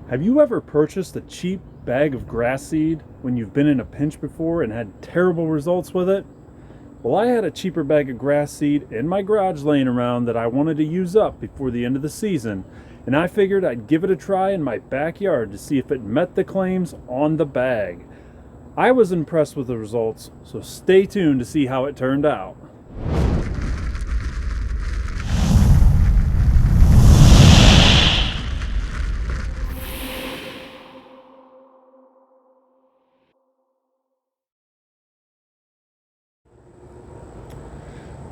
Have you ever purchased a cheap bag of grass seed when you've been in a pinch before and had terrible results with it? Well, I had a cheaper bag of grass seed in my garage laying around that I wanted to use up before the end of the season, and I figured I'd give it a try in my backyard to see if it met the claims on the bag. I was impressed with the results, so stay tuned to see how it turned out.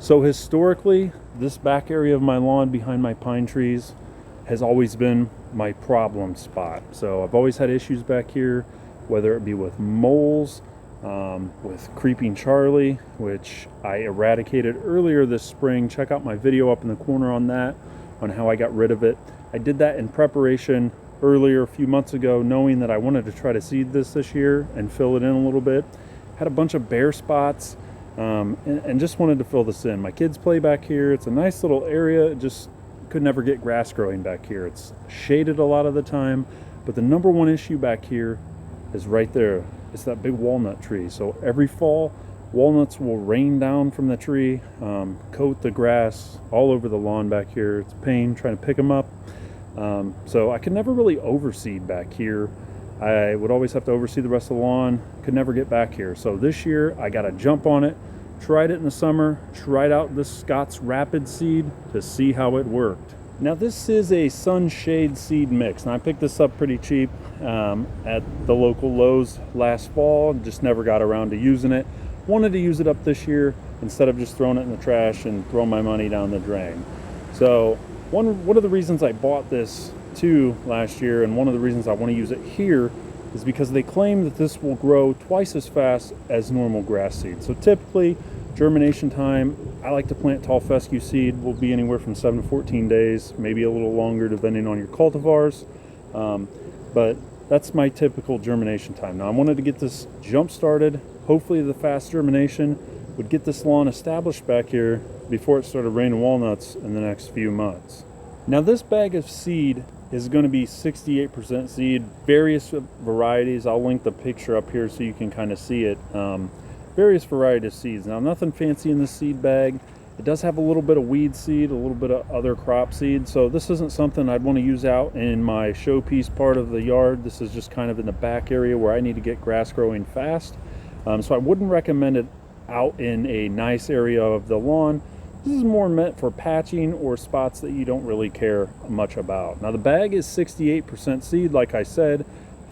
So historically, this back area of my lawn behind my pine trees has always been my problem spot. So I've always had issues back here, whether it be with moles, with creeping Charlie, which I eradicated earlier this spring. Check out my video up in the corner on that, on how I got rid of it. I did that in preparation earlier a few months ago, knowing that I wanted to try to seed this year and fill it in a little bit. Had a bunch of bare spots. And just wanted to fill this in. My kids play back here. It's a nice little area. Just could never get grass growing back here. It's shaded a lot of the time, but the number one issue back here is right there. It's that big walnut tree. So every fall, walnuts will rain down from the tree, coat the grass all over the lawn back here. It's a pain trying to pick them up. So I could never really overseed back here. I would always have to oversee the rest of the lawn, could never get back here. So this year I got a jump on it, tried it in the summer, tried out this Scott's Rapid seed to see how it worked. Now this is a sunshade seed mix, and I picked this up pretty cheap at the local Lowe's last fall, just never got around to using it. Wanted to use it up this year instead of just throwing it in the trash and throwing my money down the drain. So one of the reasons I bought this too last year, and one of the reasons I want to use it here, is because they claim that this will grow twice as fast as normal grass seed. So typically germination time, I like to plant tall fescue seed, will be anywhere from 7 to 14 days, maybe a little longer depending on your cultivars, but that's my typical germination time. Now I wanted to get this jump started. Hopefully the fast germination would get this lawn established back here before it started raining walnuts in the next few months. Now this bag of seed is going to be 68% seed, various varieties. I'll link the picture up here so you can kind of see it. Various varieties of seeds. Now nothing fancy in this seed bag. It does have a little bit of weed seed, a little bit of other crop seed. So this isn't something I'd want to use out in my showpiece part of the yard. This is just kind of in the back area where I need to get grass growing fast. So I wouldn't recommend it out in a nice area of the lawn. This is more meant for patching or spots that you don't really care much about. Now the bag is 68% seed, like I said,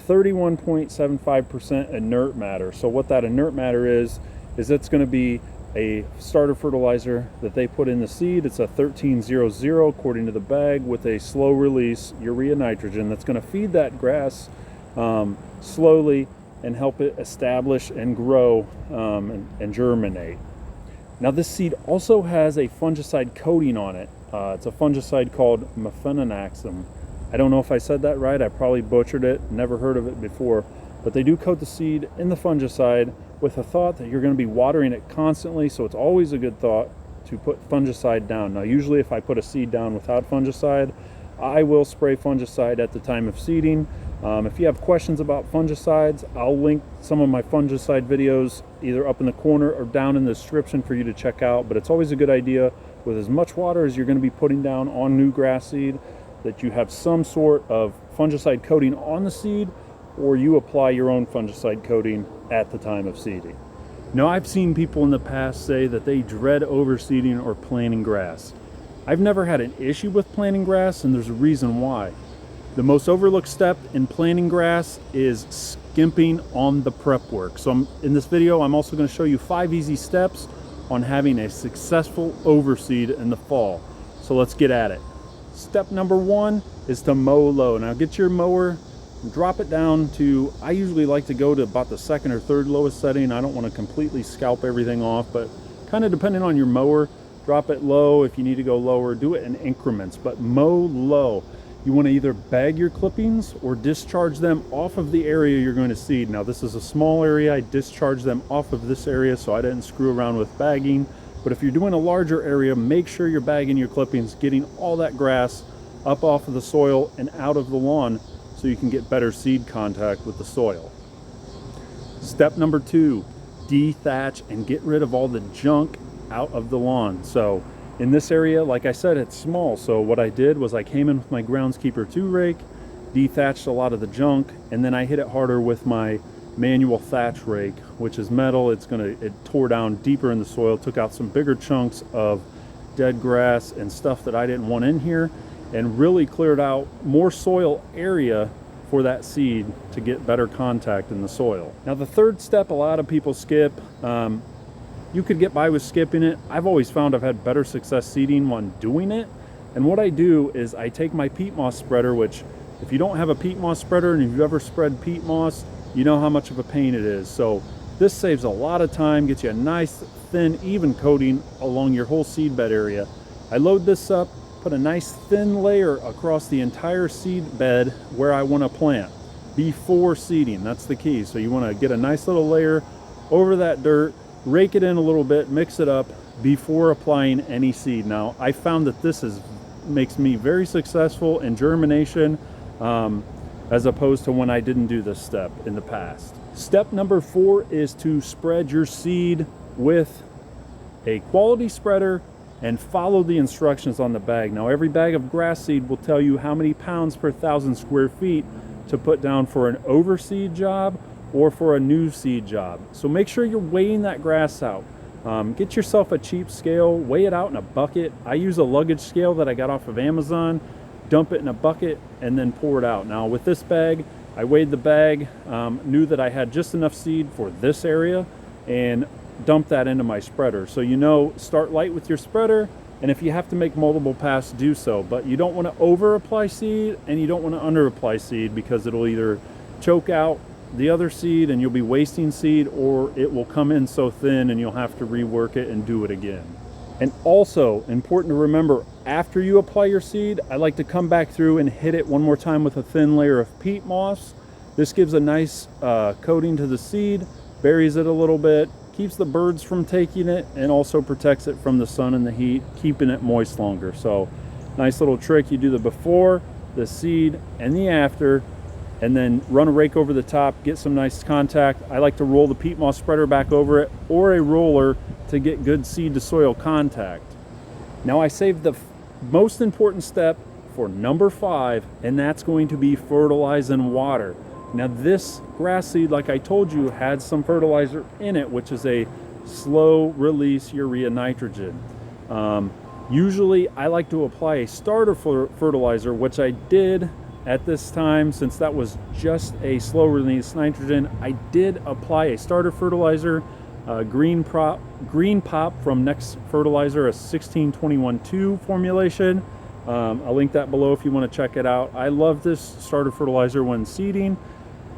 31.75% inert matter. So what that inert matter is it's going to be a starter fertilizer that they put in the seed. It's a 1300 according to the bag, with a slow release urea nitrogen that's going to feed that grass slowly and help it establish and grow and germinate. Now this seed also has a fungicide coating on it. It's a fungicide called mefenanaxum. I don't know if I said that right. I probably butchered it, never heard of it before. But they do coat the seed in the fungicide with a thought that you're going to be watering it constantly, so it's always a good thought to put fungicide down. Now usually if I put a seed down without fungicide, I will spray fungicide at the time of seeding. If you have questions about fungicides, I'll link some of my fungicide videos either up in the corner or down in the description for you to check out. But it's always a good idea, with as much water as you're going to be putting down on new grass seed, that you have some sort of fungicide coating on the seed, or you apply your own fungicide coating at the time of seeding. Now I've seen people in the past say that they dread overseeding or planting grass. I've never had an issue with planting grass, and there's a reason why. The most overlooked step in planting grass is skimping on the prep work. So in this video, I'm also going to show you 5 easy steps on having a successful overseed in the fall. So let's get at it. Step number 1 is to mow low. Now get your mower, drop it down to, I usually like to go to about the 2nd or 3rd lowest setting. I don't want to completely scalp everything off, but kind of depending on your mower, drop it low. If you need to go lower, do it in increments, but mow low. You want to either bag your clippings or discharge them off of the area you're going to seed. Now this is a small area. I discharged them off of this area, so I didn't screw around with bagging. But if you're doing a larger area, make sure you're bagging your clippings, getting all that grass up off of the soil and out of the lawn, so you can get better seed contact with the soil. Step number 2, dethatch and get rid of all the junk out of the lawn. So in this area, like I said, it's small. So what I did was I came in with my Groundskeeper 2 rake, dethatched a lot of the junk, and then I hit it harder with my manual thatch rake, which is metal. It tore down deeper in the soil, took out some bigger chunks of dead grass and stuff that I didn't want in here, and really cleared out more soil area for that seed to get better contact in the soil. Now the third step a lot of people skip. You could get by with skipping it. I've always found I've had better success seeding when doing it. And what I do is I take my peat moss spreader, which if you don't have a peat moss spreader and you've ever spread peat moss, you know how much of a pain it is. So this saves a lot of time, gets you a nice thin even coating along your whole seed bed area. I load this up, put a nice thin layer across the entire seed bed where I want to plant before seeding. That's the key. So you want to get a nice little layer over that dirt, rake it in a little bit, mix it up before applying any seed. Now I found that this makes me very successful in germination, as opposed to when I didn't do this step in the past. Step number 4 is to spread your seed with a quality spreader and follow the instructions on the bag. Now every bag of grass seed will tell you how many pounds per 1,000 square feet to put down for an overseed job or for a new seed job. So make sure you're weighing that grass out. Get yourself a cheap scale, weigh it out in a bucket. I use a luggage scale that I got off of Amazon, dump it in a bucket, and then pour it out. Now with this bag, I weighed the bag, knew that I had just enough seed for this area, and dumped that into my spreader. So you know, start light with your spreader, and if you have to make multiple passes, do so. But you don't want to over apply seed and you don't want to under apply seed, because it'll either choke out the other seed and you'll be wasting seed, or it will come in so thin and you'll have to rework it and do it again. And also important to remember, after you apply your seed, I like to come back through and hit it one more time with a thin layer of peat moss. This gives a nice coating to the seed, buries it a little bit, keeps the birds from taking it, and also protects it from the sun and the heat, keeping it moist longer. So nice little trick. You do the before, the seed, and the after, and then run a rake over the top, get some nice contact. I like to roll the peat moss spreader back over it, or a roller, to get good seed to soil contact. Now I saved the most important step for number 5, and that's going to be fertilize and water. Now this grass seed, like I told you, had some fertilizer in it, which is a slow release urea nitrogen. Usually I like to apply a starter fertilizer, which I did at this time. Since that was just a slow release nitrogen, I did apply a starter fertilizer, green pop from Next Fertilizer, a 1621-2 formulation. I'll link that below if you want to check it out. I love this starter fertilizer when seeding,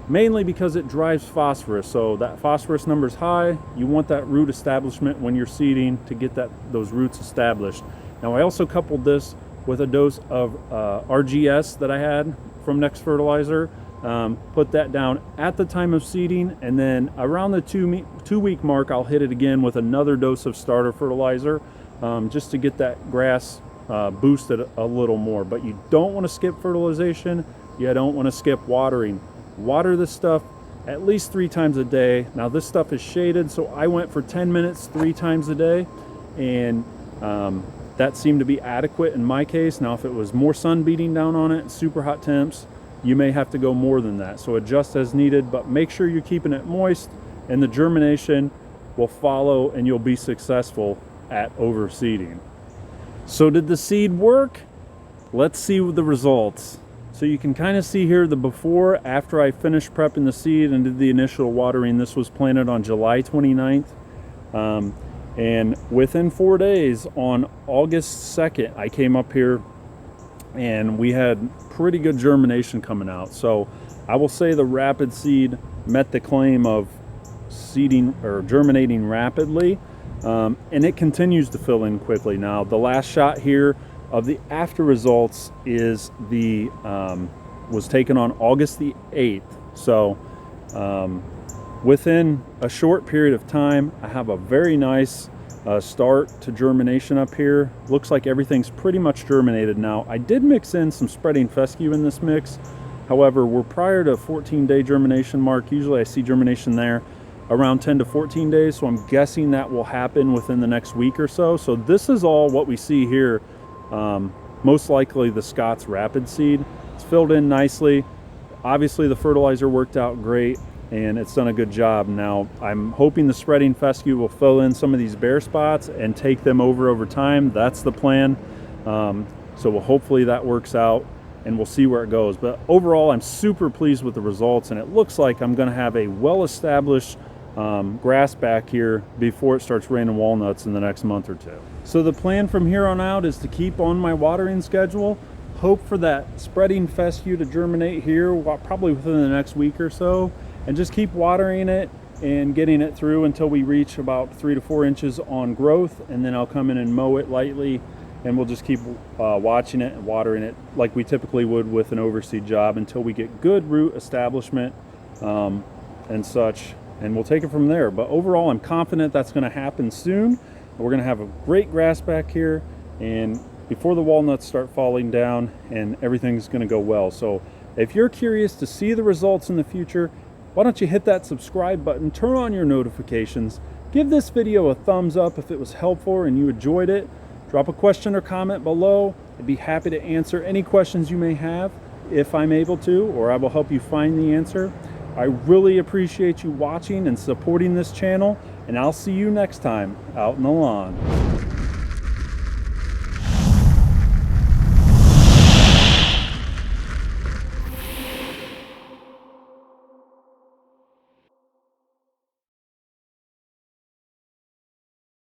mainly because it drives phosphorus. So that phosphorus number is high. You want that root establishment when you're seeding to get those roots established. Now I also coupled this with a dose of RGS that I had from Next Fertilizer. Put that down at the time of seeding, and then around the 2-week mark I'll hit it again with another dose of starter fertilizer, just to get that grass boosted a little more. But you don't want to skip fertilization. You don't want to skip watering. Water this stuff at least 3 times a day. Now this stuff is shaded, so I went for 10 minutes 3 times a day, and that seemed to be adequate in my case. Now if it was more sun beating down on it, super hot temps, you may have to go more than that. So adjust as needed, but make sure you're keeping it moist, and the germination will follow and you'll be successful at overseeding. So did the seed work? Let's see the results. So you can kind of see here the before, after I finished prepping the seed and did the initial watering. This was planted on July 29th. And within 4 days, on August 2nd, I came up here and we had pretty good germination coming out. So I will say the Rapid Seed met the claim of seeding or germinating rapidly, and it continues to fill in quickly. Now the last shot here of the after results is was taken on August the 8th. So within a short period of time, I have a very nice start to germination up here. Looks like everything's pretty much germinated now. I did mix in some spreading fescue in this mix, However, we're prior to 14-day germination mark. Usually I see germination there around 10 to 14 days, so I'm guessing that will happen within the next week or so. So this is all what we see here, most likely the Scott's Rapid seed. It's filled in nicely. Obviously the fertilizer worked out great and it's done a good job. Now I'm hoping the spreading fescue will fill in some of these bare spots and take them over time. That's the plan. So hopefully that works out and we'll see where it goes. But overall, I'm super pleased with the results, and it looks like I'm going to have a well-established grass back here before it starts raining walnuts in the next month or two. So the plan from here on out is to keep on my watering schedule, hope for that spreading fescue to germinate here probably within the next week or so, and just keep watering it and getting it through until we reach about 3 to 4 inches on growth, and then I'll come in and mow it lightly, and we'll just keep watching it and watering it like we typically would with an overseed job until we get good root establishment and such, and we'll take it from there. But overall, I'm confident that's going to happen soon. We're going to have a great grass back here, and before the walnuts start falling down, and everything's going to go well. So if you're curious to see the results in the future, why don't you hit that subscribe button, turn on your notifications, give this video a thumbs up if it was helpful and you enjoyed it. Drop a question or comment below. I'd be happy to answer any questions you may have if I'm able to, or I will help you find the answer. I really appreciate you watching and supporting this channel, and I'll see you next time out in the lawn.